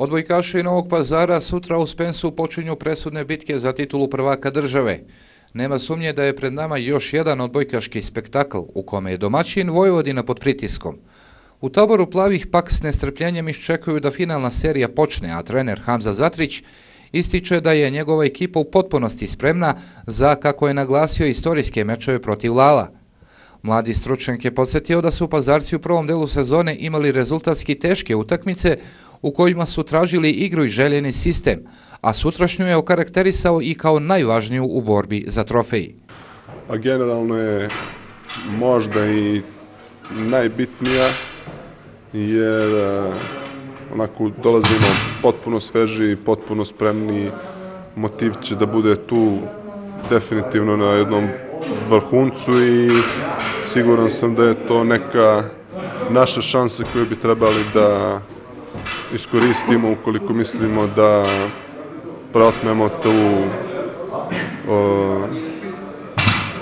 Odbojkaši Novog Pazara sutra u Spensu počinju presudne bitke za titulu prvaka države. Nema sumnje da je pred nama još jedan odbojkaški spektakl u kome je domaćin Vojvodina pod pritiskom. U taboru plavih pak s nestrpljenjem iščekuju da finalna serija počne, a trener Hamza Zatrić ističe da je njegova ekipa u potpunosti spremna za, kako je naglasio, istorijske mečeve protiv Lala. Mladi stručnjak je podsjetio da su Pazarci u prvom delu sezone imali rezultatski teške utakmice u kojima su tražili igru i željeni sistem, a sutrašnju je okarakterisao i kao najvažniju u borbi za trofej. A generalno je možda i najbitnija, jer onako dolazimo potpuno sveži, potpuno spremni, motiv će da bude tu definitivno na jednom vrhuncu i siguran sam da je to neka naša šansa koju bi trebali da iskoristimo ukoliko mislimo da preotmemo tu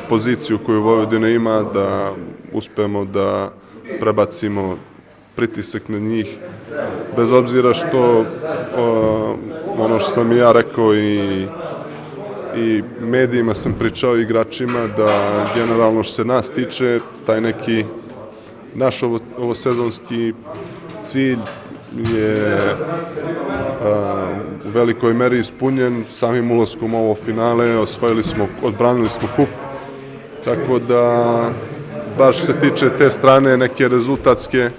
poziciju koju Vojvodina ima, da uspemo da prebacimo pritisak na njih, bez obzira što ono što sam i ja rekao i medijima sam pričao igračima da generalno što se nas tiče, taj neki naš ovosezonski cilj je u velikoj meri ispunjen samim ulaskom u ovo finale, odbranili smo kup, tako da baš se tiče te strane neke rezultatske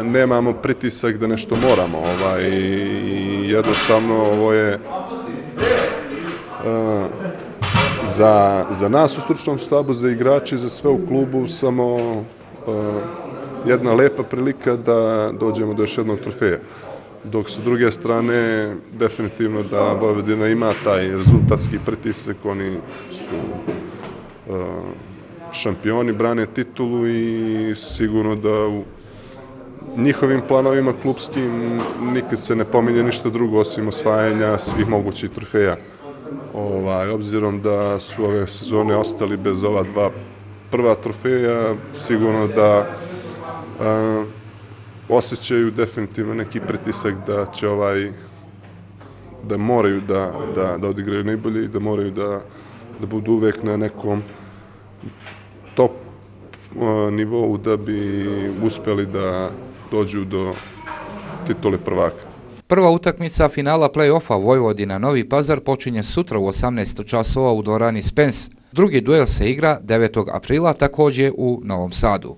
nemamo pritisak da nešto moramo i jednostavno ovo je za nas u stručnom štabu, za igrače, za sve u klubu samo jedna lepa prilika da dođemo do još jednog trofeja. Dok sa druge strane definitivno da Vojvodina ima taj rezultatski pritisak, oni su šampioni, brane titulu i sigurno da u njihovim planovima klupskim nikad se ne pominje ništa drugo osim osvajanja svih mogućih trofeja. Obzirom da su ove sezone ostali bez ova dva prva trofeja, sigurno da osjećaju definitivno neki pritisak da će da moraju da odigraju najbolje i da moraju da budu uvek na nekom top nivou da bi uspeli da dođu do titule prvaka. Prva utakmica finala play-offa Vojvodina Novi Pazar počinje sutra u 18 časova u dvorani Spens. Drugi duel se igra 9. aprila također u Novom Sadu.